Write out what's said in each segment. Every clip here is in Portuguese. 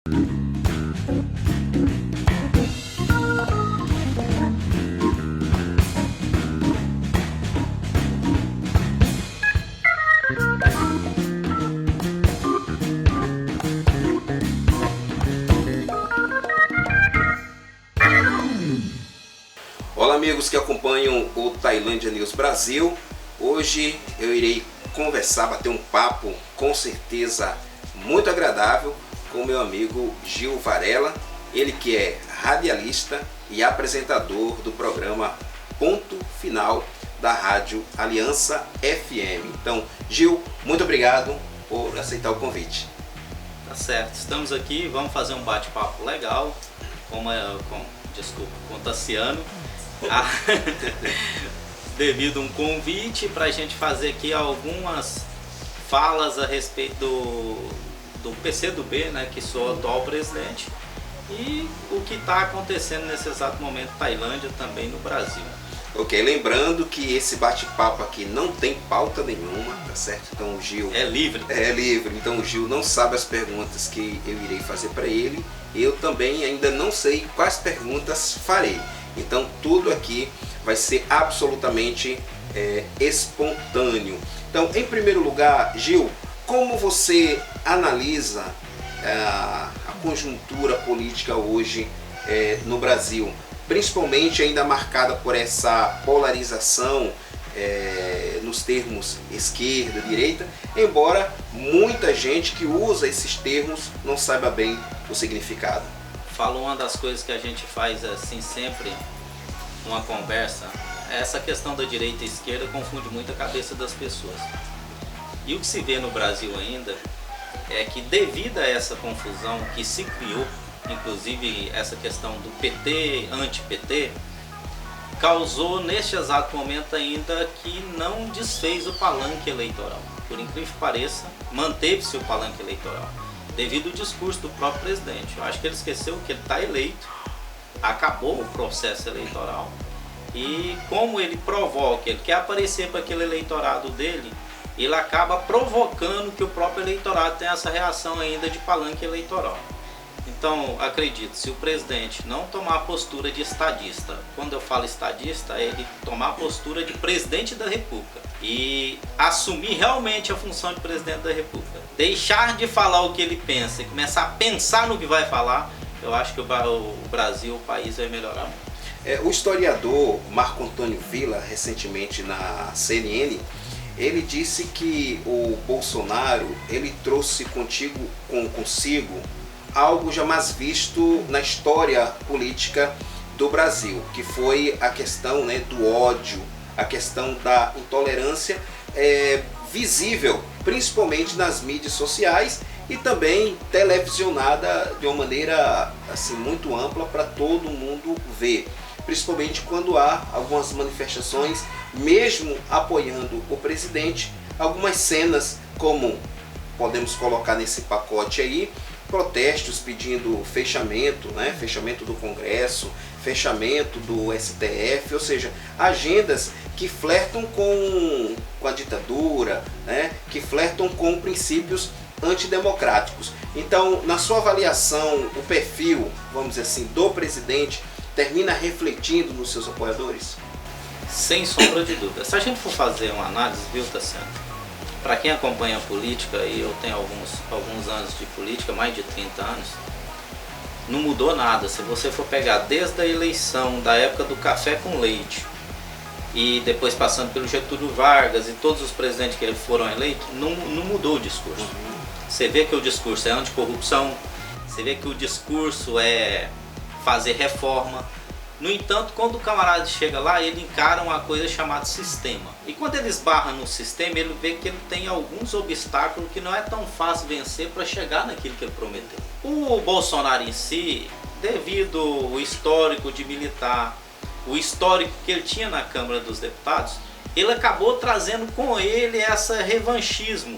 Olá amigos que acompanham o Tailândia News Brasil. Hoje eu irei conversar, bater um papo com certeza muito agradável com o meu amigo Gil Varela, ele que é radialista e apresentador do programa Ponto Final da Rádio Aliança FM. Então, Gil, muito obrigado por aceitar o convite. Tá certo, estamos aqui, vamos fazer um bate-papo legal com o Tassiano. Devido a um convite para a gente fazer aqui algumas falas a respeito do PCdoB, né, que sou o atual presidente, e o que está acontecendo nesse exato momento na Tailândia, também no Brasil. Ok, lembrando que esse bate-papo aqui não tem pauta nenhuma, tá certo? Então o Gil... É livre. É livre, então o Gil não sabe as perguntas que eu irei fazer para ele. Eu também ainda não sei quais perguntas farei. Então tudo aqui vai ser absolutamente espontâneo. Então, em primeiro lugar, Gil, como você analisa a conjuntura política hoje no Brasil? Principalmente ainda marcada por essa polarização nos termos esquerda, direita, embora muita gente que usa esses termos não saiba bem o significado. Falo, uma das coisas que a gente faz assim sempre numa conversa, essa questão da direita e esquerda confunde muito a cabeça das pessoas. E o que se vê no Brasil ainda é que, devido a essa confusão que se criou, inclusive essa questão do PT, anti-PT, causou neste exato momento ainda que não desfez o palanque eleitoral. Por incrível que pareça, manteve-se o palanque eleitoral, devido ao discurso do próprio presidente. Eu acho que ele esqueceu que ele está eleito, acabou o processo eleitoral, e como ele provoca, ele quer aparecer para aquele eleitorado dele, ele acaba provocando que o próprio eleitorado tenha essa reação ainda de palanque eleitoral. Então, acredito, se o presidente não tomar a postura de estadista, quando eu falo estadista, é ele tomar a postura de presidente da República e assumir realmente a função de presidente da República, deixar de falar o que ele pensa e começar a pensar no que vai falar, eu acho que o Brasil, o país, vai melhorar muito. O historiador Marco Antônio Villa, recentemente na CNN, ele disse que o Bolsonaro ele trouxe consigo algo jamais visto na história política do Brasil, que foi a questão, né, do ódio, a questão da intolerância visível, principalmente nas mídias sociais e também televisionada de uma maneira assim, muito ampla para todo mundo ver, principalmente quando há algumas manifestações, mesmo apoiando o presidente, algumas cenas como podemos colocar nesse pacote aí, protestos pedindo fechamento, né? Fechamento do Congresso, fechamento do STF, ou seja, agendas que flertam com a ditadura, né? Que flertam com princípios antidemocráticos. Então, na sua avaliação, o perfil, vamos dizer assim, do presidente termina refletindo nos seus apoiadores? Sem sombra de dúvida. Se a gente for fazer uma análise, viu, Tassiano? Para quem acompanha a política, e eu tenho alguns anos de política, mais de 30 anos, não mudou nada. Se você for pegar desde a eleição, da época do café com leite, e depois passando pelo Getúlio Vargas e todos os presidentes que foram eleitos, não mudou o discurso. Você vê que o discurso é anticorrupção, você vê que o discurso é fazer reforma. No entanto, quando o camarada chega lá, ele encara uma coisa chamada sistema. E quando ele esbarra no sistema, ele vê que ele tem alguns obstáculos que não é tão fácil vencer para chegar naquilo que ele prometeu. O Bolsonaro em si, devido ao histórico de militar, o histórico que ele tinha na Câmara dos Deputados, ele acabou trazendo com ele esse revanchismo.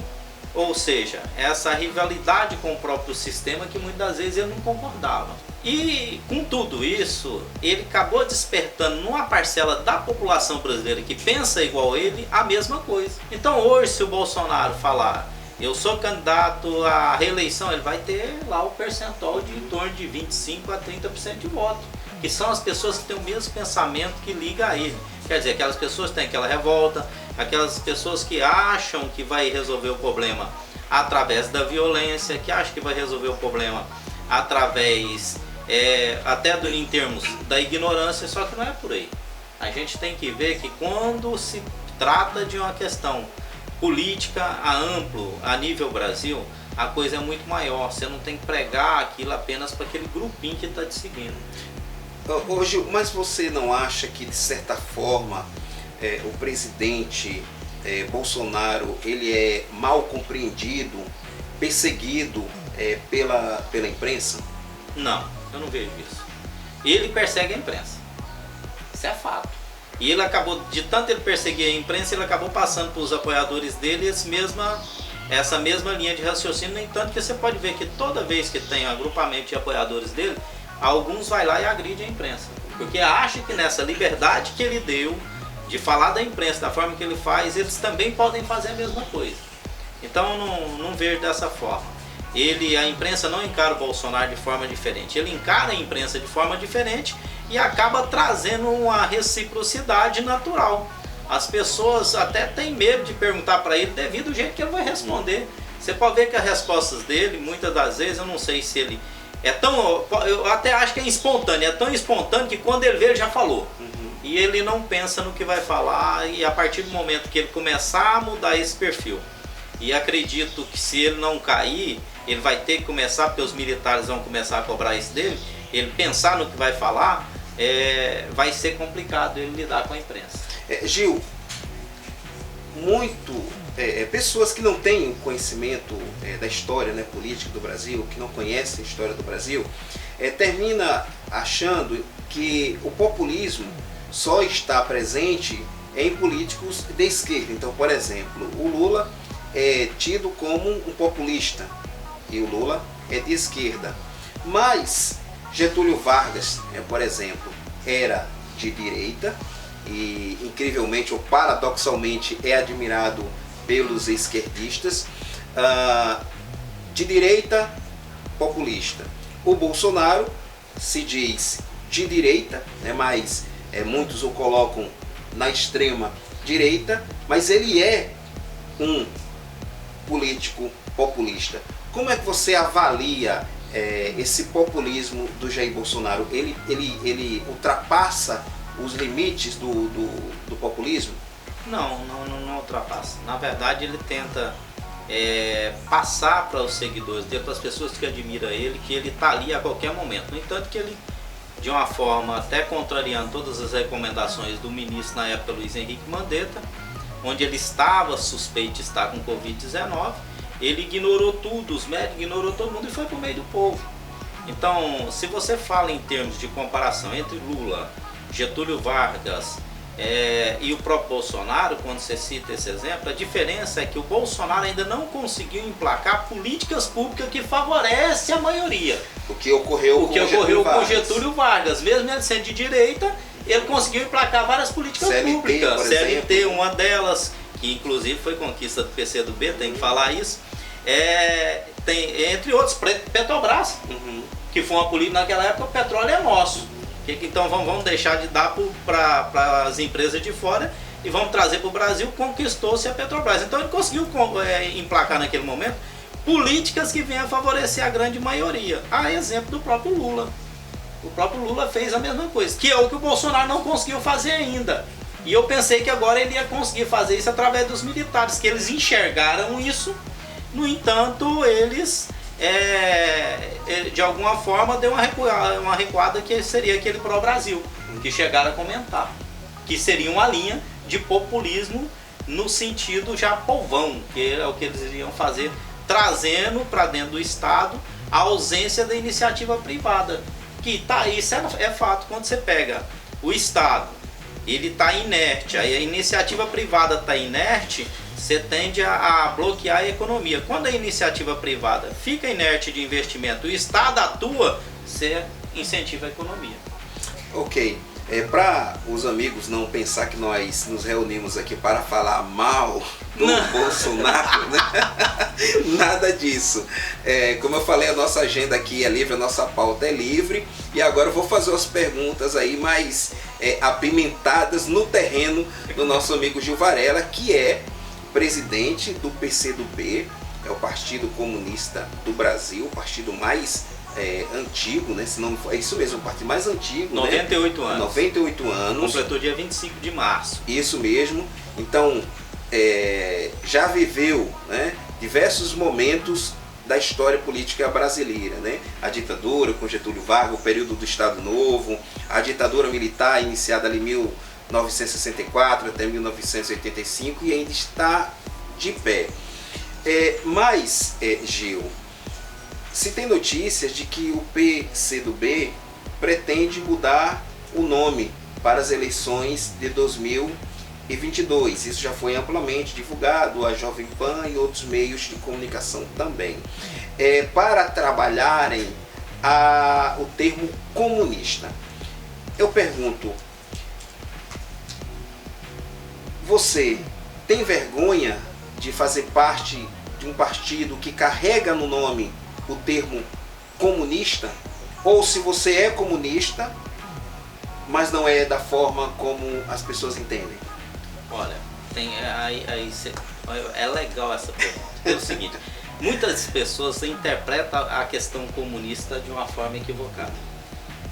Ou seja, essa rivalidade com o próprio sistema que muitas das vezes ele não concordava. E com tudo isso, ele acabou despertando numa parcela da população brasileira que pensa igual ele, a mesma coisa. Então hoje, se o Bolsonaro falar eu sou candidato à reeleição, ele vai ter lá o percentual de em torno de 25 a 30% de voto, que são as pessoas que têm o mesmo pensamento que liga a ele. Quer dizer, aquelas pessoas que têm aquela revolta, aquelas pessoas que acham que vai resolver o problema através da violência, que acham que vai resolver o problema através até em termos da ignorância, só que não é por aí. A gente tem que ver que quando se trata de uma questão política a nível Brasil, a coisa é muito maior. Você não tem que pregar aquilo apenas para aquele grupinho que está te seguindo. Hoje, mas você não acha que, de certa forma, o presidente Bolsonaro ele é mal compreendido, perseguido pela imprensa? Não, eu não vejo isso. Ele persegue a imprensa. Isso é fato. E ele acabou, de tanto ele perseguir a imprensa, ele acabou passando para os apoiadores dele essa mesma linha de raciocínio. No entanto, que você pode ver que toda vez que tem um agrupamento de apoiadores dele, alguns vai lá e agridem a imprensa. Porque acha que nessa liberdade que ele deu de falar da imprensa da forma que ele faz, eles também podem fazer a mesma coisa. Então eu não vejo dessa forma. A imprensa não encara o Bolsonaro de forma diferente. Ele encara a imprensa de forma diferente e acaba trazendo uma reciprocidade natural. As pessoas até têm medo de perguntar para ele devido ao jeito que ele vai responder. Você pode ver que as respostas dele, muitas das vezes, eu não sei se ele é tão... Eu até acho que é espontâneo. É tão espontâneo que quando ele vê, ele já falou. E ele não pensa no que vai falar, e a partir do momento que ele começar a mudar esse perfil, e acredito que se ele não cair, ele vai ter que começar, porque os militares vão começar a cobrar isso dele, ele pensar no que vai falar, vai ser complicado ele lidar com a imprensa. Gil, pessoas que não têm conhecimento da história, né, política do Brasil, que não conhecem a história do Brasil, termina achando que o populismo só está presente em políticos de esquerda. Então, por exemplo, o Lula é tido como um populista e o Lula é de esquerda. Mas Getúlio Vargas, por exemplo, era de direita e, incrivelmente ou paradoxalmente, é admirado pelos esquerdistas. De direita, populista. O Bolsonaro se diz de direita, mas muitos o colocam na extrema direita, mas ele é um político populista. Como é que você avalia esse populismo do Jair Bolsonaro? Ele ultrapassa os limites do populismo? Não ultrapassa. Na verdade, ele tenta passar para os seguidores dele, para as pessoas que admiram ele, que ele está ali a qualquer momento. No entanto, que ele, de uma forma até contrariando todas as recomendações do ministro na época, Luiz Henrique Mandetta, onde ele estava suspeito de estar com Covid-19, ele ignorou tudo, os médicos ignorou todo mundo e foi para o meio do povo. Então, se você fala em termos de comparação entre Lula, Getúlio Vargas e o próprio Bolsonaro, quando você cita esse exemplo, a diferença é que o Bolsonaro ainda não conseguiu emplacar políticas públicas que favorecem a maioria. O que ocorreu com Getúlio Vargas, mesmo ele sendo de direita, ele conseguiu emplacar várias políticas públicas. CLT, uma delas, que inclusive foi conquista do PCdoB, tem que falar isso. Tem, entre outros, Petrobras, que foi uma política naquela época, o petróleo é nosso. Então vamos deixar de dar para as empresas de fora e vamos trazer para o Brasil. Conquistou-se a Petrobras. Então ele conseguiu emplacar naquele momento políticas que venham a favorecer a grande maioria. A exemplo do próprio Lula. O próprio Lula fez a mesma coisa, que é o que o Bolsonaro não conseguiu fazer ainda. E eu pensei que agora ele ia conseguir fazer isso através dos militares, que eles enxergaram isso. No entanto, eles de alguma forma deu uma recuada, que seria aquele pró-Brasil, que chegaram a comentar, que seria uma linha de populismo no sentido já povão, que é o que eles iriam fazer, trazendo para dentro do Estado a ausência da iniciativa privada, que tá, isso é fato. Quando você pega o Estado, ele está inerte, aí a iniciativa privada está inerte, você tende a bloquear a economia. Quando a iniciativa privada fica inerte de investimento, o Estado atua, você incentiva a economia. Ok. Para os amigos não pensar que nós nos reunimos aqui para falar mal do Bolsonaro, né? Nada disso. Como eu falei, a nossa agenda aqui é livre, a nossa pauta é livre. E agora eu vou fazer as perguntas aí mais apimentadas no terreno do nosso amigo Gil Varela, que é presidente do PCdoB, é o Partido Comunista do Brasil, o partido mais antigo, né? Se não, é isso mesmo, o partido mais antigo. 98 né? anos. 98 anos. Completou dia 25 de março. Isso mesmo. Então, já viveu, né, diversos momentos da história política brasileira, né? A ditadura com Getúlio Vargas, o período do Estado Novo, a ditadura militar iniciada ali em 1964 até 1985 e ainda está de pé. Mas, Gil, se tem notícias de que o PCdoB pretende mudar o nome para as eleições de 2022. Isso já foi amplamente divulgado, a Jovem Pan e outros meios de comunicação também. Para trabalharem o termo comunista. Eu pergunto, você tem vergonha de fazer parte de um partido que carrega no nome o termo comunista? Ou se você é comunista, mas não é da forma como as pessoas entendem? Olha, é legal essa pergunta. É o seguinte, muitas pessoas interpretam a questão comunista de uma forma equivocada.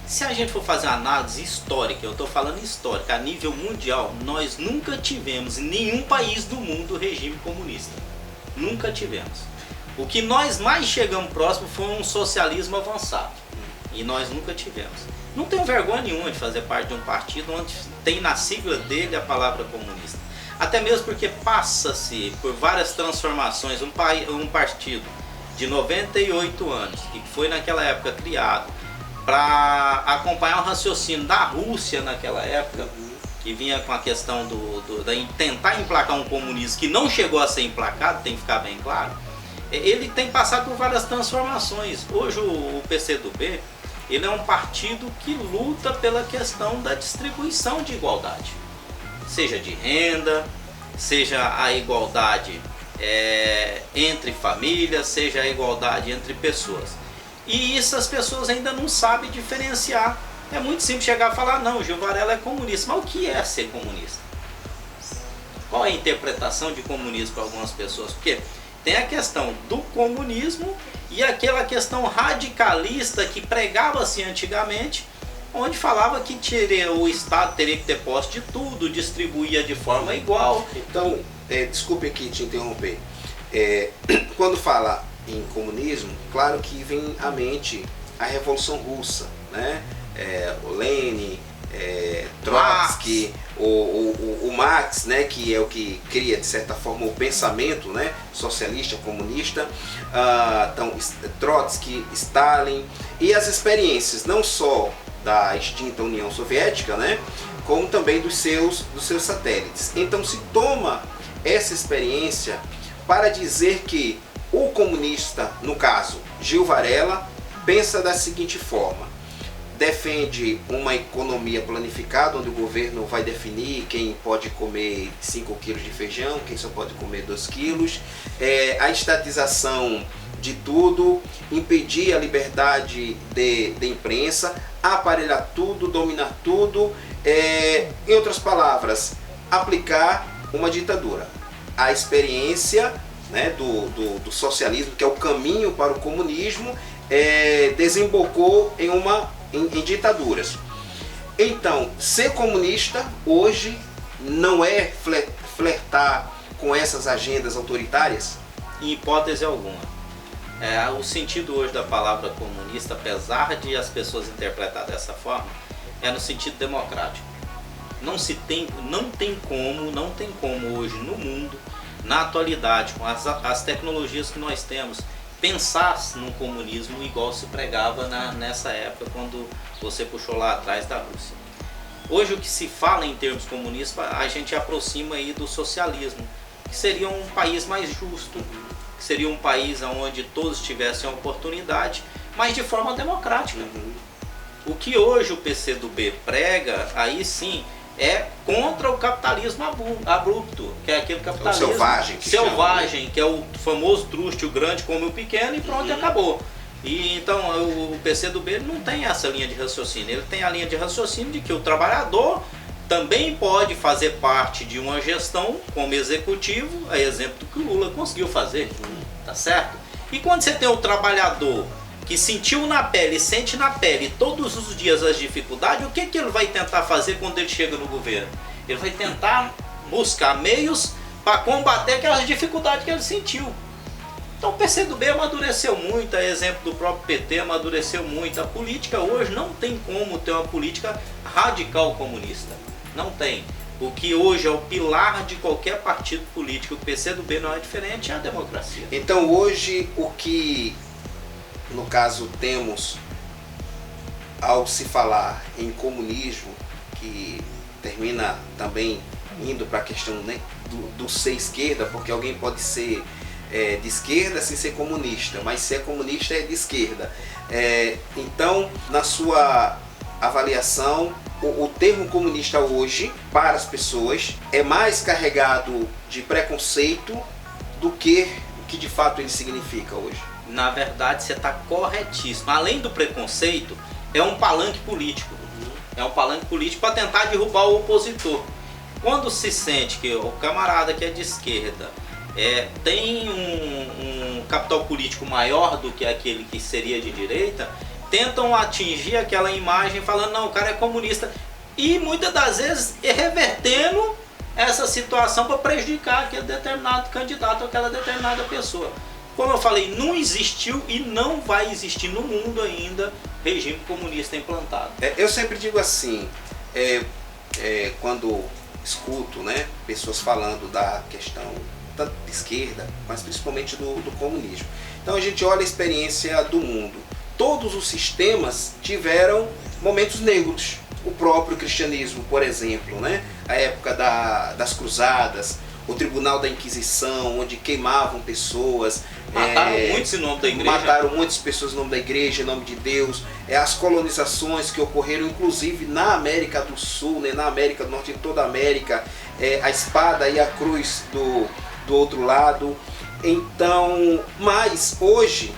Se a gente for fazer uma análise histórica, eu estou falando histórica, a nível mundial, nós nunca tivemos em nenhum país do mundo regime comunista. Nunca tivemos. O que nós mais chegamos próximo foi um socialismo avançado. E nós nunca tivemos. Não tenho vergonha nenhuma de fazer parte de um partido onde tem na sigla dele a palavra comunista. Até mesmo porque passa-se por várias transformações. Um partido de 98 anos, que foi naquela época criado para acompanhar o raciocínio da Rússia naquela época, que vinha com a questão de tentar emplacar um comunismo que não chegou a ser emplacado, tem que ficar bem claro. Ele tem passado por várias transformações. Hoje o PCdoB, ele é um partido que luta pela questão da distribuição de igualdade, seja de renda, seja a igualdade entre famílias, seja a igualdade entre pessoas. E isso as pessoas ainda não sabem diferenciar. É muito simples chegar e falar, não, o Gil Varela é comunista. Mas o que é ser comunista? Qual é a interpretação de comunismo para algumas pessoas? Porque tem a questão do comunismo e aquela questão radicalista que pregava-se antigamente, onde falava que o Estado teria que ter posse de tudo, distribuía de forma igual. Então, desculpe aqui te interromper. Quando fala em comunismo, claro que vem à mente a Revolução Russa, né? O Lenin, Trotsky, o Marx, né, que é o que cria de certa forma o pensamento, né, socialista, comunista, então Trotsky, Stalin, e as experiências não só da extinta União Soviética, né, como também dos seus satélites. Então se toma essa experiência para dizer que o comunista, no caso Gil Varela, pensa da seguinte forma: defende uma economia planificada, onde o governo vai definir quem pode comer 5 quilos de feijão, quem só pode comer 2 quilos, a estatização de tudo, impedir a liberdade de imprensa, aparelhar tudo, dominar tudo, em outras palavras, aplicar uma ditadura. A experiência, né, do socialismo, que é o caminho para o comunismo, desembocou em ditaduras. Então, ser comunista hoje não é flertar com essas agendas autoritárias? Em hipótese alguma. O sentido hoje da palavra comunista, apesar de as pessoas interpretar dessa forma, é no sentido democrático. Não tem como hoje no mundo, na atualidade, com as tecnologias que nós temos, pensar num comunismo igual se pregava nessa época, quando você puxou lá atrás da Rússia. Hoje o que se fala em termos comunistas, a gente aproxima aí do socialismo, que seria um país mais justo, que seria um país onde todos tivessem a oportunidade, mas de forma democrática. O que hoje o PCdoB prega, aí sim, é contra o capitalismo abrupto, que é aquele capitalismo selvagem, que é o famoso truste, o grande como o pequeno, e pronto, acabou. E então o PCdoB não tem essa linha de raciocínio, ele tem a linha de raciocínio de que o trabalhador também pode fazer parte de uma gestão como executivo, a exemplo do que o Lula conseguiu fazer, tá certo? E quando você tem o trabalhador que sentiu na pele, sente na pele todos os dias as dificuldades, o que ele vai tentar fazer quando ele chega no governo? Ele vai tentar buscar meios para combater aquelas dificuldades que ele sentiu. Então o PCdoB amadureceu muito, a exemplo do próprio PT amadureceu muito. A política hoje não tem como ter uma política radical comunista. Não tem. O que hoje é o pilar de qualquer partido político, o PCdoB não é diferente, é a democracia. Então hoje o que, no caso, temos ao se falar em comunismo, que termina também indo para a questão, né, do ser esquerda, porque alguém pode ser de esquerda sem ser comunista, mas ser comunista é de esquerda. Então, na sua avaliação, o termo comunista hoje, para as pessoas, é mais carregado de preconceito do que o que de fato ele significa hoje. Na verdade, você está corretíssimo. Além do preconceito, é um palanque político. É um palanque político para tentar derrubar o opositor. Quando se sente que o camarada que é de esquerda tem um capital político maior do que aquele que seria de direita, tentam atingir aquela imagem falando, não, o cara é comunista. E muitas das vezes revertendo essa situação para prejudicar aquele determinado candidato ou aquela determinada pessoa. Como eu falei, não existiu e não vai existir no mundo ainda regime comunista implantado. Eu sempre digo assim, quando escuto, né, pessoas falando da questão tanto de esquerda, mas principalmente do comunismo. Então a gente olha a experiência do mundo. Todos os sistemas tiveram momentos negros. O próprio cristianismo, por exemplo, né? A época das cruzadas, o tribunal da Inquisição, onde queimavam pessoas. Mataram muitos em nome da igreja. Mataram muitas pessoas em nome da igreja, em nome de Deus. As colonizações que ocorreram, inclusive na América do Sul, né? Na América do Norte, em toda a América. A espada e a cruz do outro lado. Então, mas hoje,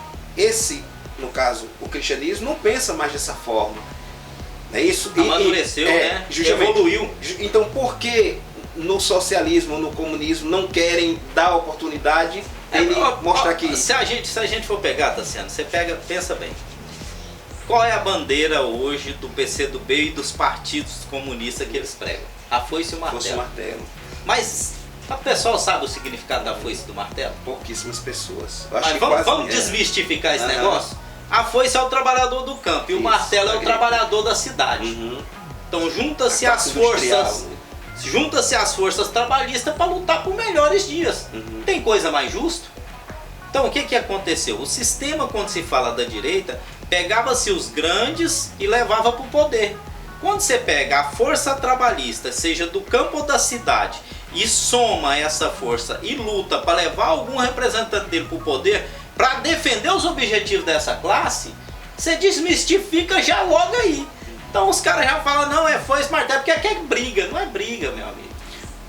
no caso, o cristianismo não pensa mais dessa forma. É isso? Amadureceu, né? Evoluiu. Então, por que no socialismo, no comunismo, não querem dar oportunidade? Ele mostra aqui. Se a gente for pegar, Tassiano, pensa bem. Qual é a bandeira hoje do PCdoB e dos partidos comunistas que eles pregam? A foice e o martelo. Foice e martelo. Mas o pessoal sabe o significado da foice e do martelo? Pouquíssimas pessoas. Mas vamos desmistificar esse negócio? A foice é o trabalhador do campo e o martelo é o trabalhador da cidade. Então junta-se as forças trabalhistas para lutar por melhores dias. Tem coisa mais justa? Então o que aconteceu? O sistema, quando se fala da direita, pegava-se os grandes e levava para o poder. Quando você pega a força trabalhista, seja do campo ou da cidade, e soma essa força e luta para levar algum representante dele para o poder, para defender os objetivos dessa classe, você desmistifica já logo aí. Então os caras já falam, não, foice, martelo, porque aqui é briga. Não é briga, meu amigo.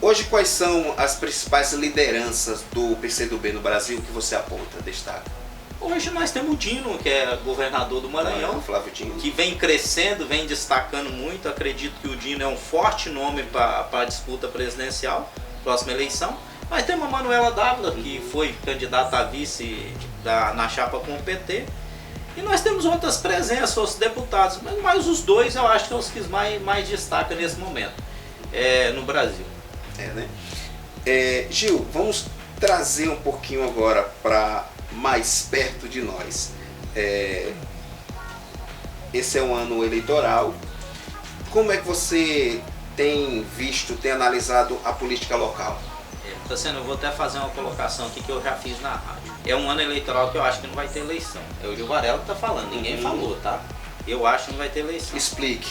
Hoje, quais são as principais lideranças do PCdoB no Brasil que você aponta, destaca? Hoje nós temos o Dino, que é governador do Maranhão, Flávio Dino, que vem crescendo, vem destacando muito. Acredito que o Dino é um forte nome para a disputa presidencial, próxima eleição. Mas tem uma Manuela Dávila, que foi candidata a vice na chapa com o PT. E nós temos outras presenças, outros deputados, mas os dois eu acho que são os que mais destacam nesse momento no Brasil. Né? Gil, vamos trazer um pouquinho agora para mais perto de nós. Esse é um ano eleitoral. Como é que você tem visto, tem analisado a política local? Eu vou até fazer uma colocação aqui que eu já fiz na rádio. É um ano eleitoral que eu acho que não vai ter eleição. É o Gil Varela que está falando, ninguém falou, tá? Eu acho que não vai ter eleição. Explique.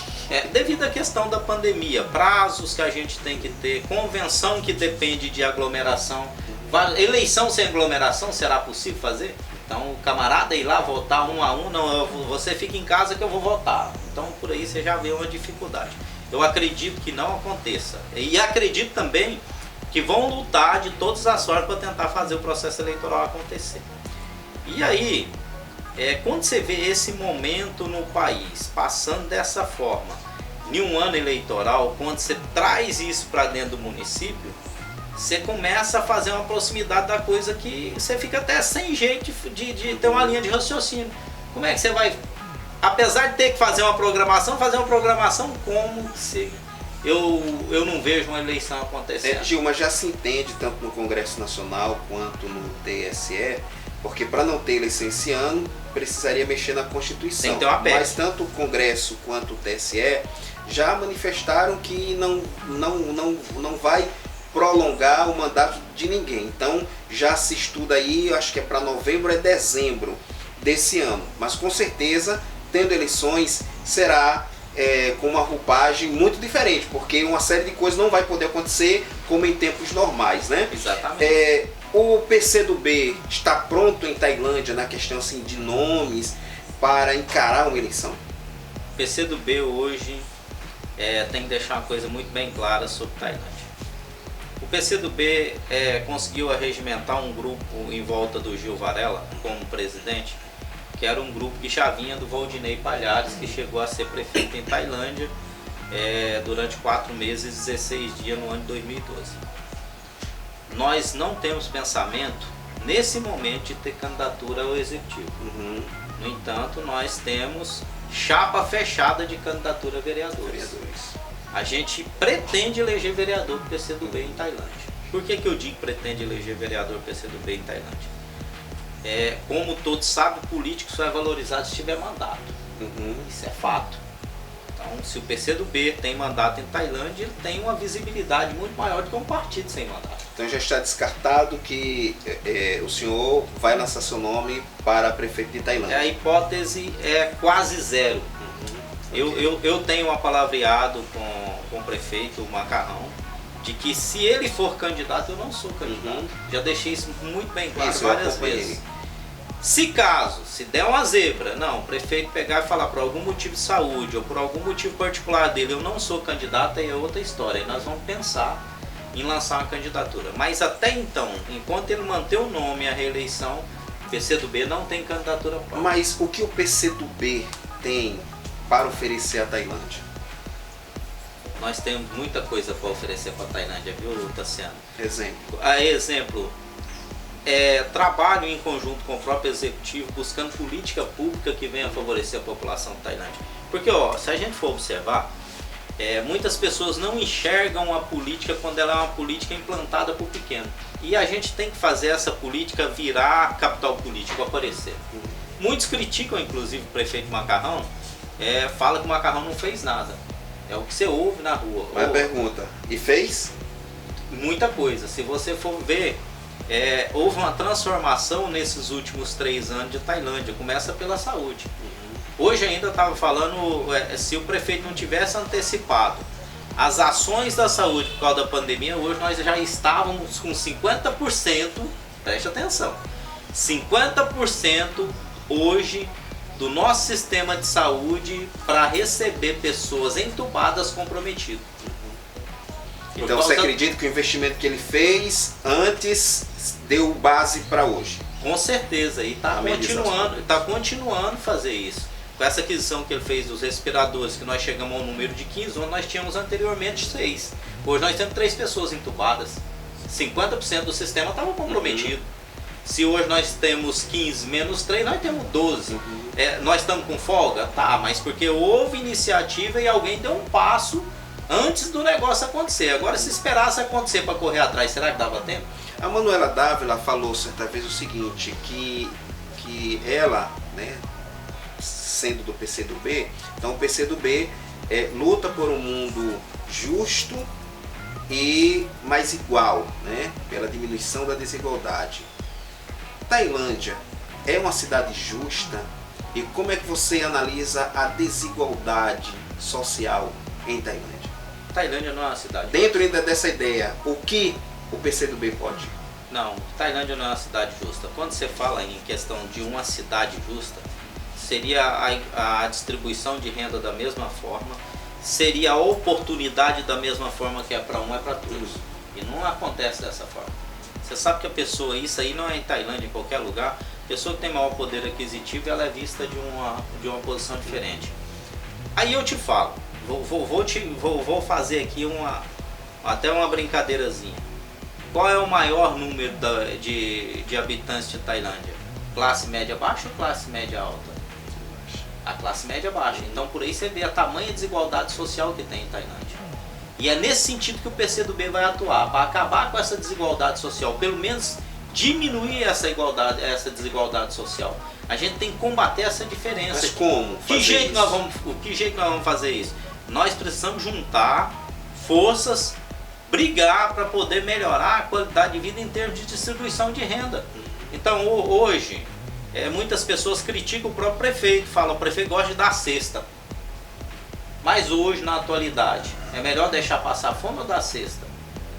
Devido à questão da pandemia, prazos que a gente tem que ter, convenção que depende de aglomeração. Eleição sem aglomeração, será possível fazer? Então o camarada ir lá votar 1 a 1, não, você fica em casa que eu vou votar. Então por aí você já vê uma dificuldade. Eu acredito que não aconteça. E acredito também que vão lutar de todas as formas para tentar fazer o processo eleitoral acontecer. E aí, quando você vê esse momento no país passando dessa forma, em um ano eleitoral, quando você traz isso para dentro do município, você começa a fazer uma proximidade da coisa que você fica até sem jeito de ter uma linha de raciocínio. Como é que você vai, apesar de ter que fazer uma programação como se eu não vejo uma eleição acontecendo? Gilma, já se entende tanto no Congresso Nacional quanto no TSE, porque para não ter eleição esse ano, precisaria mexer na Constituição. Tem que ter uma PEC. Mas tanto o Congresso quanto o TSE já manifestaram que não vai prolongar o mandato de ninguém. Então já se estuda aí, acho que é para novembro, dezembro desse ano. Mas com certeza, tendo eleições, será com uma roupagem muito diferente, porque uma série de coisas não vai poder acontecer como em tempos normais, né? Exatamente. O PCdoB está pronto em Tailândia na questão assim, de nomes para encarar uma eleição? O PCdoB hoje tem que deixar uma coisa muito bem clara sobre Tailândia. O PCdoB conseguiu arregimentar um grupo em volta do Gil Varela como presidente, que era um grupo que já vinha do Valdinei Palhares, que chegou a ser prefeito em Tailândia durante 4 meses e 16 dias no ano de 2012. Nós não temos pensamento, nesse momento, de ter candidatura ao Executivo. No entanto, nós temos chapa fechada de candidatura a vereadores. A gente pretende eleger vereador do PCdoB em Tailândia. Por que eu digo pretende eleger vereador do PCdoB em Tailândia? Como todos sabem, o político só é valorizado se tiver mandato. Isso é fato. Então, se o PCdoB tem mandato em Tailândia, ele tem uma visibilidade muito maior do que um partido sem mandato. Então já está descartado que o senhor vai lançar seu nome para prefeito de Tailândia? A hipótese é quase zero. Eu tenho um palavreado com o prefeito, o Macarrão, de que se ele for candidato, eu não sou candidato. Já deixei isso muito bem claro várias vezes. Se der uma zebra, não, o prefeito pegar e falar por algum motivo de saúde ou por algum motivo particular dele, eu não sou candidato, aí é outra história. Aí nós vamos pensar em lançar uma candidatura. Mas até então, enquanto ele manter o nome e a reeleição, o PCdoB não tem candidatura própria. Mas o que o PCdoB tem para oferecer à Tailândia? Nós temos muita coisa para oferecer para a Tailândia, viu, Tassiano? Exemplo? Trabalho em conjunto com o próprio executivo, buscando política pública que venha favorecer a população da Tailândia. Porque, se a gente for observar, muitas pessoas não enxergam a política quando ela é uma política implantada por pequeno. E a gente tem que fazer essa política virar capital político, aparecer. Muitos criticam, inclusive, o prefeito Macarrão, fala que o Macarrão não fez nada. É o que você ouve na rua. Mas pergunta, e fez? Muita coisa. Se você for ver, houve uma transformação nesses últimos 3 anos de Tailândia. Começa pela saúde. Hoje ainda estava falando, se o prefeito não tivesse antecipado as ações da saúde por causa da pandemia, hoje nós já estávamos com 50%, preste atenção, 50% hoje do nosso sistema de saúde para receber pessoas entubadas comprometidas. Então você acredita que o investimento que ele fez antes deu base para hoje? Com certeza, e está continuando a fazer isso. Com essa aquisição que ele fez dos respiradores, que nós chegamos ao número de 15, onde nós tínhamos anteriormente 6. Hoje nós temos 3 pessoas entubadas. 50% do sistema estava comprometido. Se hoje nós temos 15 menos 3, nós temos 12. Nós estamos com folga? Tá, mas porque houve iniciativa e alguém deu um passo antes do negócio acontecer. Agora, se esperasse acontecer para correr atrás, será que dava tempo? A Manuela Dávila falou certa vez o seguinte, que ela, sendo do PCdoB, então o PCdoB luta por um mundo justo e mais igual, pela diminuição da desigualdade. Tailândia é uma cidade justa? E como é que você analisa a desigualdade social em Tailândia? Tailândia não é uma cidade. Dentro ainda dessa ideia, o que o PCdoB pode? Não, Tailândia não é uma cidade justa. Quando você fala em questão de uma cidade justa, seria a distribuição de renda da mesma forma, seria a oportunidade da mesma forma que é para um, é para todos. E não acontece dessa forma. Você sabe que a pessoa, isso aí não é em Tailândia, em qualquer lugar, a pessoa que tem maior poder aquisitivo, ela é vista de uma posição diferente. Aí eu te falo, vou fazer aqui até uma brincadeirazinha. Qual é o maior número de habitantes de Tailândia? Classe média baixa ou classe média alta? A classe média baixa. Então por aí você vê a tamanha desigualdade social que tem em Tailândia. E é nesse sentido que o PCdoB vai atuar, para acabar com essa desigualdade social, pelo menos diminuir essa desigualdade social. A gente tem que combater essa diferença. Mas como? Que jeito nós vamos fazer isso? Nós precisamos juntar forças, brigar para poder melhorar a qualidade de vida em termos de distribuição de renda. Então hoje, muitas pessoas criticam o próprio prefeito, falam, o prefeito gosta de dar cesta. Mas hoje, na atualidade, é melhor deixar passar fome ou dar cesta?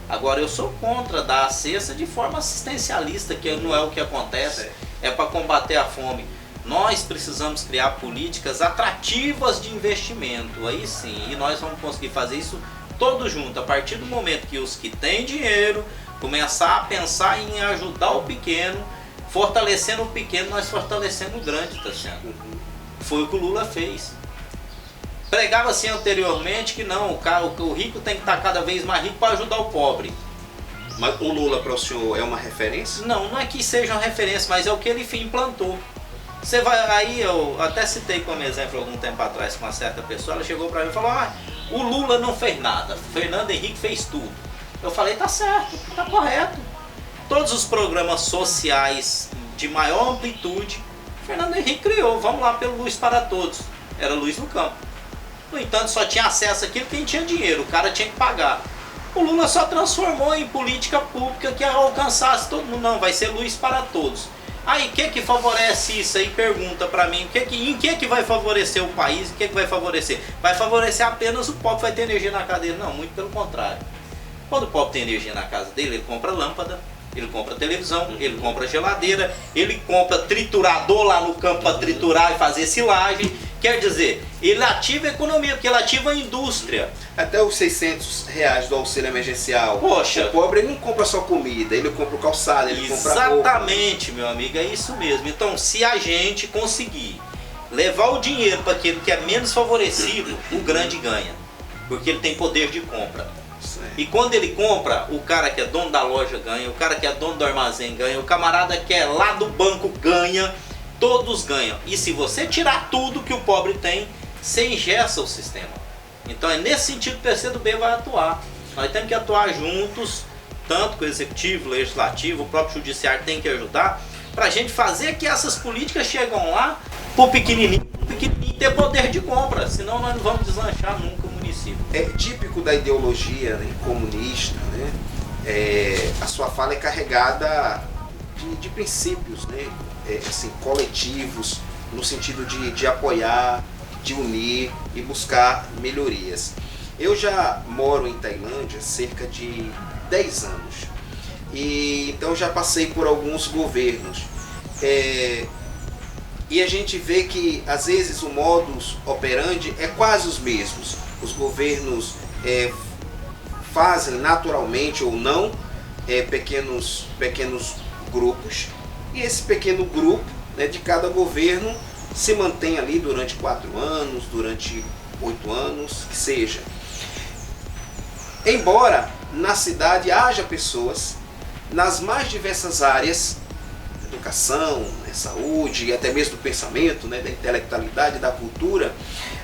Agora, eu sou contra dar a cesta de forma assistencialista, que não é o que acontece, é para combater a fome. Nós precisamos criar políticas atrativas de investimento, aí sim, e nós vamos conseguir fazer isso todos juntos, a partir do momento que os que têm dinheiro começar a pensar em ajudar o pequeno, fortalecendo o pequeno, nós fortalecendo o grande, tá sendo? Foi o que o Lula fez. Pregava assim anteriormente que não, o rico tem que estar cada vez mais rico para ajudar o pobre. Mas o Lula para o senhor é uma referência? Não, não é que seja uma referência, mas é o que ele implantou. Você vai, aí eu até citei como exemplo algum tempo atrás com uma certa pessoa, ela chegou para mim e falou, o Lula não fez nada, Fernando Henrique fez tudo. Eu falei, tá certo, tá correto. Todos os programas sociais de maior amplitude, Fernando Henrique criou, vamos lá pelo Luz para Todos, era Luz no Campo. No entanto, só tinha acesso àquilo quem tinha dinheiro, o cara tinha que pagar. O Lula só transformou em política pública que alcançasse todo mundo, não, vai ser Luz para Todos. Aí, o que favorece isso aí? Pergunta pra mim, em que vai favorecer o país, o que vai favorecer? Vai favorecer apenas o pobre, vai ter energia na casa dele? Não, muito pelo contrário. Quando o pobre tem energia na casa dele, ele compra lâmpada, ele compra televisão, ele compra geladeira, ele compra triturador lá no campo para triturar e fazer silagem. Quer dizer, ele ativa a economia, porque ele ativa a indústria. Até os R$600 do auxílio emergencial. Poxa, o pobre ele não compra só comida, ele compra o calçado, ele compra roupa. Exatamente, meu amigo, é isso mesmo. Então, se a gente conseguir levar o dinheiro para aquele que é menos favorecido, o grande ganha, porque ele tem poder de compra. E quando ele compra, o cara que é dono da loja ganha, o cara que é dono do armazém ganha, o camarada que é lá do banco ganha, todos ganham. E se você tirar tudo que o pobre tem, você engessa o sistema. Então é nesse sentido que o PCdoB vai atuar. Nós temos que atuar juntos, tanto com o executivo, o legislativo, o próprio judiciário tem que ajudar, para a gente fazer que essas políticas chegam lá para o pequenininho ter poder de compra, senão nós não vamos deslanchar nunca o município. É típico da ideologia, né, comunista, né? A sua fala é carregada de princípios, né? Assim, coletivos, no sentido de apoiar, de unir e buscar melhorias. Eu já moro em Tailândia há cerca de 10 anos e então já passei por alguns governos. E a gente vê que às vezes o modus operandi é quase os mesmos. Os governos fazem naturalmente ou não pequenos grupos, e esse pequeno grupo, né, de cada governo se mantém ali durante 4 anos, durante 8 anos, que seja. Embora na cidade haja pessoas nas mais diversas áreas, educação, né, saúde e até mesmo do pensamento, né, da intelectualidade, da cultura,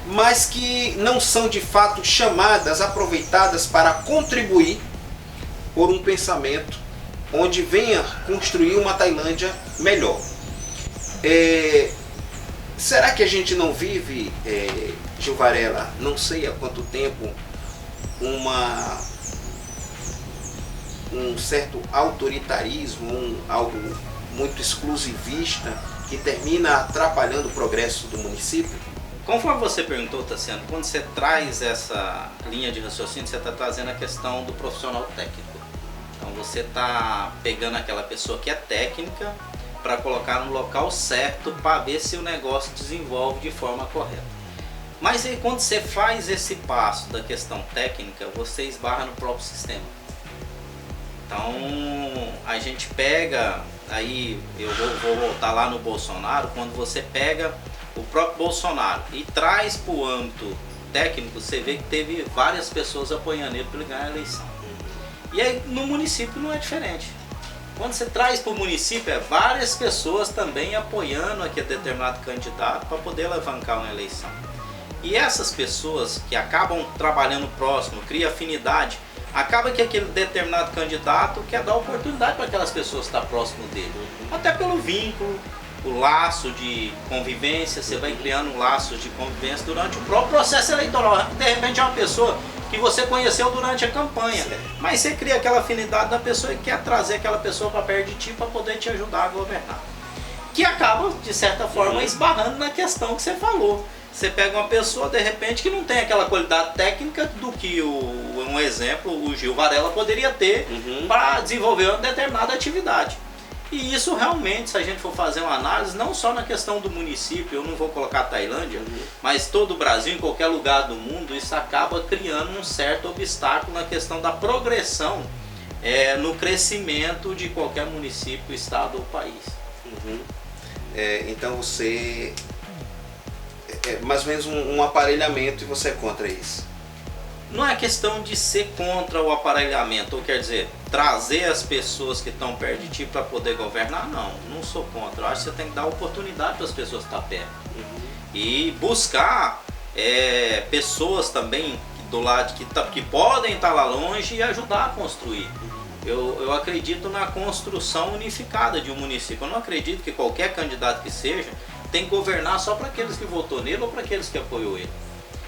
mas que não são de fato chamadas, aproveitadas para contribuir por um pensamento onde venha construir uma Tailândia melhor. Será que a gente não vive, Gil Varela, não sei há quanto tempo, um certo autoritarismo, algo muito exclusivista que termina atrapalhando o progresso do município? Conforme você perguntou, Tassiano, quando você traz essa linha de raciocínio, você está trazendo a questão do profissional técnico. Então você está pegando aquela pessoa que é técnica para colocar no local certo para ver se o negócio desenvolve de forma correta. Mas aí quando você faz esse passo da questão técnica, você esbarra no próprio sistema. Então a gente pega, aí eu vou voltar lá no Bolsonaro, quando você pega o próprio Bolsonaro e traz para o âmbito técnico, você vê que teve várias pessoas apoiando ele para ele ganhar a eleição. E aí no município não é diferente. Quando você traz para o município, é várias pessoas também apoiando aquele determinado candidato para poder alavancar uma eleição. E essas pessoas que acabam trabalhando próximo, cria afinidade, acaba que aquele determinado candidato quer dar oportunidade para aquelas pessoas estar próximo dele. Até pelo vínculo, o laço de convivência, você vai criando um laço de convivência durante o próprio processo eleitoral. De repente é uma pessoa que você conheceu durante a campanha, mas você cria aquela afinidade da pessoa e quer trazer aquela pessoa para perto de ti para poder te ajudar a governar. Que acaba, de certa forma, esbarrando na questão que você falou. Você pega uma pessoa, de repente, que não tem aquela qualidade técnica do que, um exemplo, o Gil Varela poderia ter para desenvolver uma determinada atividade. E isso realmente, se a gente for fazer uma análise, não só na questão do município, eu não vou colocar a Tailândia, mas todo o Brasil, em qualquer lugar do mundo, isso acaba criando um certo obstáculo na questão da progressão no crescimento de qualquer município, estado ou país. Então você... mais ou menos um aparelhamento e você é contra isso? Não é questão de ser contra o aparelhamento, ou quer dizer, trazer as pessoas que estão perto de ti para poder governar, não sou contra. Eu acho que você tem que dar oportunidade para as pessoas estar perto. E buscar pessoas também do lado que podem estar lá longe e ajudar a construir. Eu acredito na construção unificada de um município. Eu não acredito que qualquer candidato que seja tem que governar só para aqueles que votou nele ou para aqueles que apoiou ele.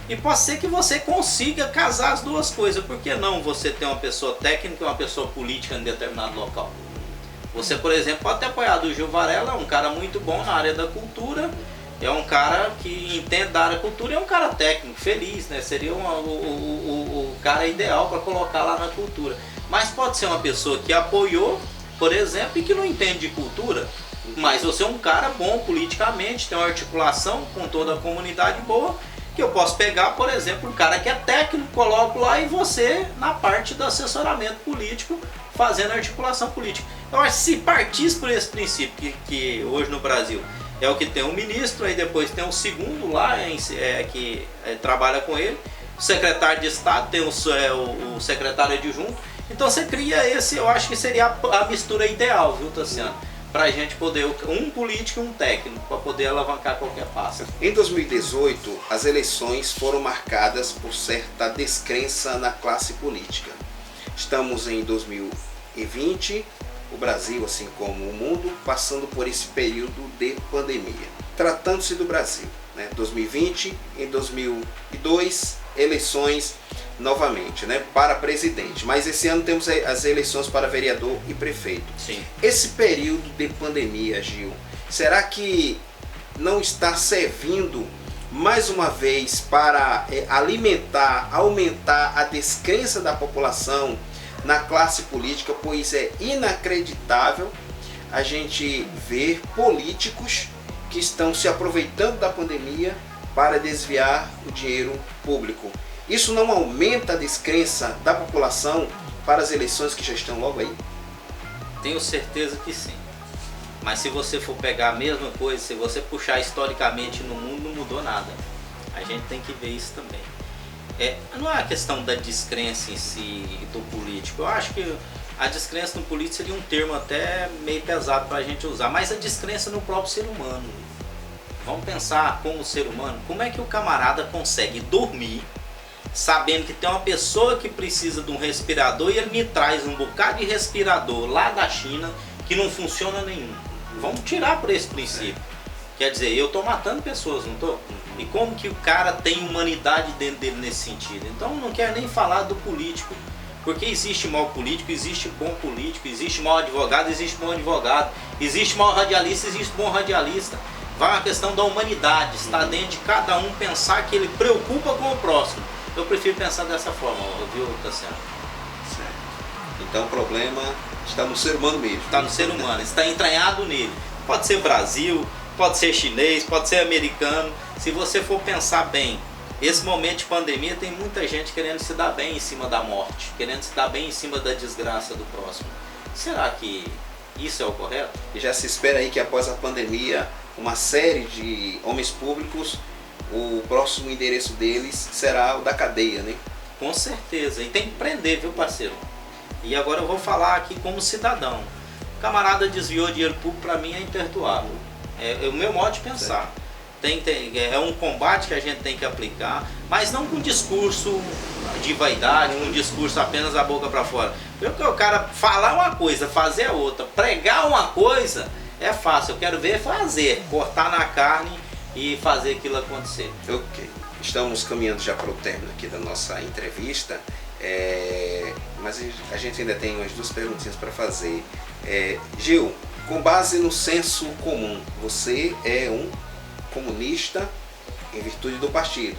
E pode ser que você consiga casar as duas coisas. Por que não você ter uma pessoa técnica e uma pessoa política em determinado local? Você, por exemplo, pode ter apoiado o Gil Varela, é um cara muito bom na área da cultura, é um cara que entende da área da cultura e é um cara técnico, feliz, né? Seria o cara ideal para colocar lá na cultura. Mas pode ser uma pessoa que apoiou, por exemplo, e que não entende de cultura, mas você é um cara bom politicamente, tem uma articulação com toda a comunidade boa, que eu posso pegar, por exemplo, um cara que é técnico, coloco lá e você na parte do assessoramento político, fazendo articulação política. Eu acho que se partisse por esse princípio, que hoje no Brasil é o que tem um ministro, aí depois tem um segundo lá que trabalha com ele, o secretário de Estado, tem o secretário adjunto, então você cria esse, eu acho que seria a mistura ideal, viu, Tassiano? Para a gente poder, um político e um técnico, para poder alavancar qualquer passo. Em 2018, as eleições foram marcadas por certa descrença na classe política. Estamos em 2020, o Brasil, assim como o mundo, passando por esse período de pandemia. Tratando-se do Brasil, 2020, em 2002, eleições novamente, para presidente, mas esse ano temos as eleições para vereador e prefeito. Sim. Esse período de pandemia, Gil, será que não está servindo mais uma vez para aumentar a descrença da população na classe política, pois é inacreditável a gente ver políticos que estão se aproveitando da pandemia para desviar o dinheiro público. Isso não aumenta a descrença da população para as eleições que já estão logo aí? Tenho certeza que sim. Mas se você for pegar a mesma coisa, se você puxar historicamente no mundo, não mudou nada. A gente tem que ver isso também. Não é a questão da descrença em si do político. Eu acho que a descrença no político seria um termo até meio pesado para a gente usar, mas a descrença no próprio ser humano. Vamos pensar como ser humano, como é que o camarada consegue dormir sabendo que tem uma pessoa que precisa de um respirador e ele me traz um bocado de respirador lá da China que não funciona nenhum. Vamos tirar por esse princípio. Quer dizer, eu estou matando pessoas, não estou? E como que o cara tem humanidade dentro dele nesse sentido? Então não quero nem falar do político, porque existe mau político, existe bom político, existe mau advogado, existe bom advogado, existe mau radialista, existe bom radialista. Vai uma questão da humanidade, está dentro de cada um pensar que ele preocupa com o próximo. Eu prefiro pensar dessa forma, viu, Tassiano? Então o problema está no ser humano mesmo. Está no ser humano, está entranhado nele. Pode ser Brasil, pode ser chinês, pode ser americano. Se você for pensar bem, esse momento de pandemia tem muita gente querendo se dar bem em cima da morte, querendo se dar bem em cima da desgraça do próximo. Será que isso é o correto? E já se espera aí que após a pandemia, uma série de homens públicos, o próximo endereço deles será o da cadeia, né? Com certeza, e tem que prender, viu, parceiro? E agora eu vou falar aqui como cidadão. O camarada desviou dinheiro público, para mim é imperdoável. É o meu modo de pensar. É um combate que a gente tem que aplicar, mas não com discurso de vaidade, com discurso apenas a boca para fora. Porque o cara falar uma coisa, fazer a outra, pregar uma coisa é fácil. Eu quero ver fazer, cortar na carne e fazer aquilo acontecer. Ok, estamos caminhando já para o término aqui da nossa entrevista, mas a gente ainda tem umas duas perguntinhas para fazer. Gil, com base no senso comum, você é um comunista em virtude do Partido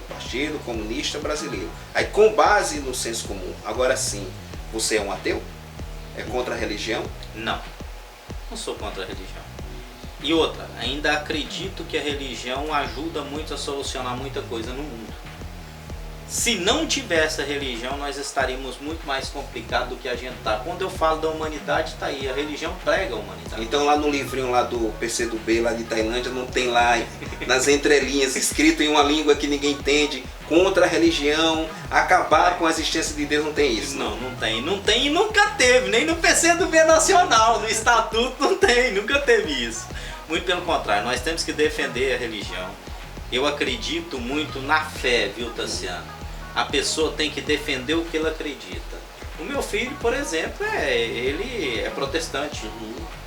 Comunista Brasileiro. Aí, com base no senso comum, agora sim, você é um ateu? É contra a religião? Não sou contra a religião. E outra, ainda acredito que a religião ajuda muito a solucionar muita coisa no mundo. Se não tivesse a religião, nós estaríamos muito mais complicados do que a gente está. Quando eu falo da humanidade, está aí, a religião prega a humanidade. Então lá no livrinho lá do PCdoB, lá de Tailândia, não tem lá nas entrelinhas, escrito em uma língua que ninguém entende, contra a religião, acabar com a existência de Deus, não tem isso? Não tem e nunca teve, nem no PCdoB nacional, no estatuto não tem, nunca teve isso. Muito pelo contrário, nós temos que defender a religião. Eu acredito muito na fé, viu, Tassiano? A pessoa tem que defender o que ela acredita. O meu filho, por exemplo, ele é protestante.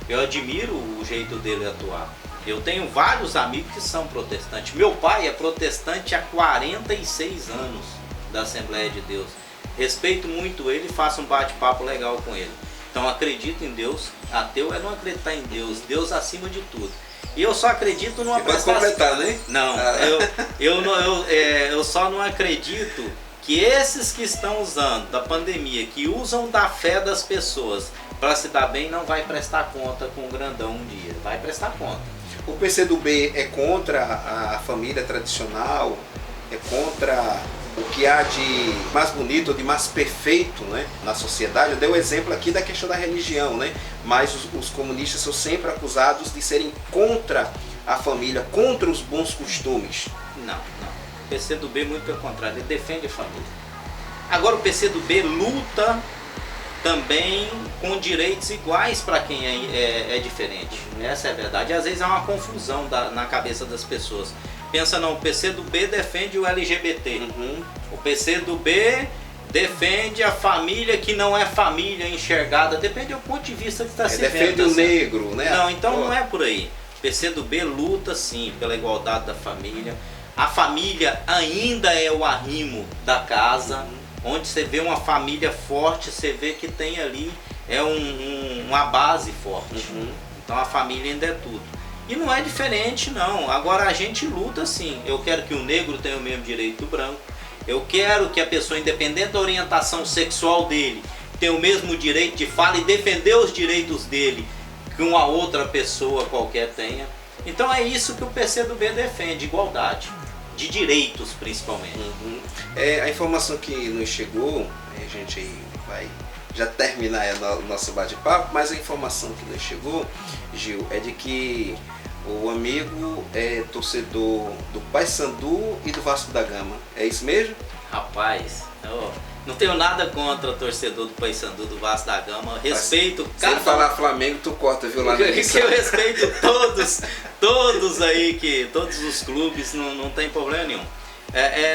Eu admiro o jeito dele atuar. Eu tenho vários amigos que são protestantes. Meu pai é protestante há 46 anos da Assembleia de Deus. Respeito muito ele e faço um bate-papo legal com ele. Então acredito em Deus. Ateu é não acreditar em Deus. Deus acima de tudo. E eu só acredito numa prestação. Pode completar, né? Não, eu só não acredito que esses que estão usando da pandemia, que usam da fé das pessoas para se dar bem, não vai prestar conta com o grandão um dia. Vai prestar conta. O PCdoB é contra a família tradicional, é contra o que há de mais bonito, de mais perfeito, né, na sociedade. Eu dei o exemplo aqui da questão da religião, né? Mas os comunistas são sempre acusados de serem contra a família, contra os bons costumes. Não. O PCdoB, muito pelo contrário, ele defende a família. Agora o PCdoB luta também com direitos iguais para quem é diferente. Essa é a verdade. E às vezes há uma confusão na cabeça das pessoas. Pensa não, o PCdoB defende o LGBT. O PCdoB defende a família que não é família enxergada. Depende do ponto de vista que está se vendo. Defende o negro, né? Não, então não é por aí. O PCdoB luta sim pela igualdade da família. A família ainda é o arrimo da casa. Onde você vê uma família forte, você vê que tem ali uma base forte. Então a família ainda é tudo. E não é diferente não. Agora a gente luta sim. Eu quero que o negro tenha o mesmo direito do branco. Eu quero que a pessoa, independente da orientação sexual dele, tenha o mesmo direito de fala e defender os direitos dele que uma outra pessoa qualquer tenha. Então é isso que o PCdoB defende, igualdade. De direitos, principalmente. A informação que nos chegou, a gente vai já terminar o nosso bate-papo, mas a informação que nos chegou, Gil, é de que o amigo é torcedor do Paysandu e do Vasco da Gama. É isso mesmo? Rapaz, eu não tenho nada contra o torcedor do Paysandu, do Vasco da Gama. Respeito Se ele falar Flamengo, tu corta, viu? Lá que eu respeito todos aí, todos os clubes, não tem problema nenhum.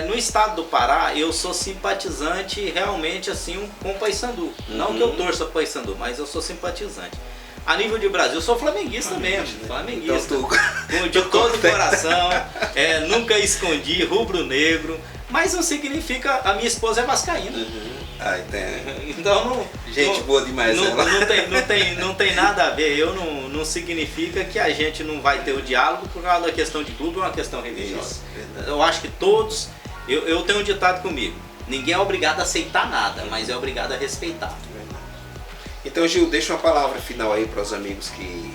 No estado do Pará, eu sou simpatizante realmente assim com o Paysandu. Não que eu torça o Paysandu, mas eu sou simpatizante. A nível de Brasil, eu sou flamenguista mesmo. Né? Flamenguista. Então, de todo o coração. Nunca escondi, rubro-negro. Mas não significa. A minha esposa é vascaína. Então gente boa demais. Não tem nada a ver. Não significa que a gente não vai ter o diálogo por causa da questão de clube ou uma questão religiosa. Eu acho que todos. Eu tenho um ditado comigo: ninguém é obrigado a aceitar nada, mas é obrigado a respeitar. Então, Gil, deixa uma palavra final aí para os amigos que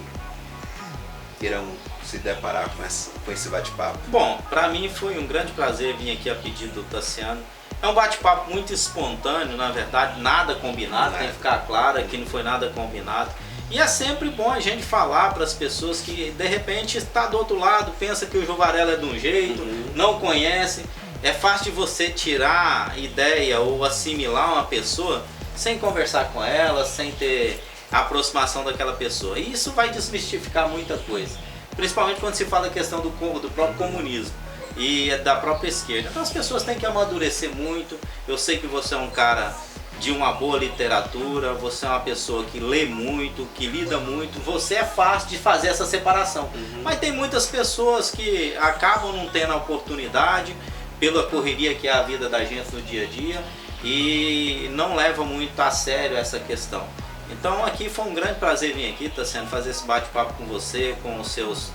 irão se deparar com esse bate-papo. Bom, para mim foi um grande prazer vir aqui a pedido do Tassiano. É um bate-papo muito espontâneo, na verdade, nada combinado, tem que ficar claro que não foi nada combinado. E é sempre bom a gente falar para as pessoas que de repente está do outro lado, pensa que o Gil Varela é de um jeito, não conhece. É fácil de você tirar ideia ou assimilar uma pessoa sem conversar com ela, sem ter a aproximação daquela pessoa. E isso vai desmistificar muita coisa, principalmente quando se fala a questão do próprio comunismo e da própria esquerda. Então as pessoas têm que amadurecer muito. Eu sei que você é um cara de uma boa literatura, você é uma pessoa que lê muito, que lida muito, você é fácil de fazer essa separação. Mas tem muitas pessoas que acabam não tendo a oportunidade pela correria que é a vida da gente no dia a dia e não levam muito a sério essa questão. Então aqui foi um grande prazer vir aqui, Tassiano, fazer esse bate-papo com você, com os seus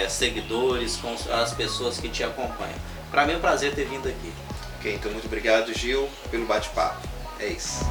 seguidores, com as pessoas que te acompanham. Para mim é um prazer ter vindo aqui. Ok, então muito obrigado, Gil, pelo bate-papo. É isso.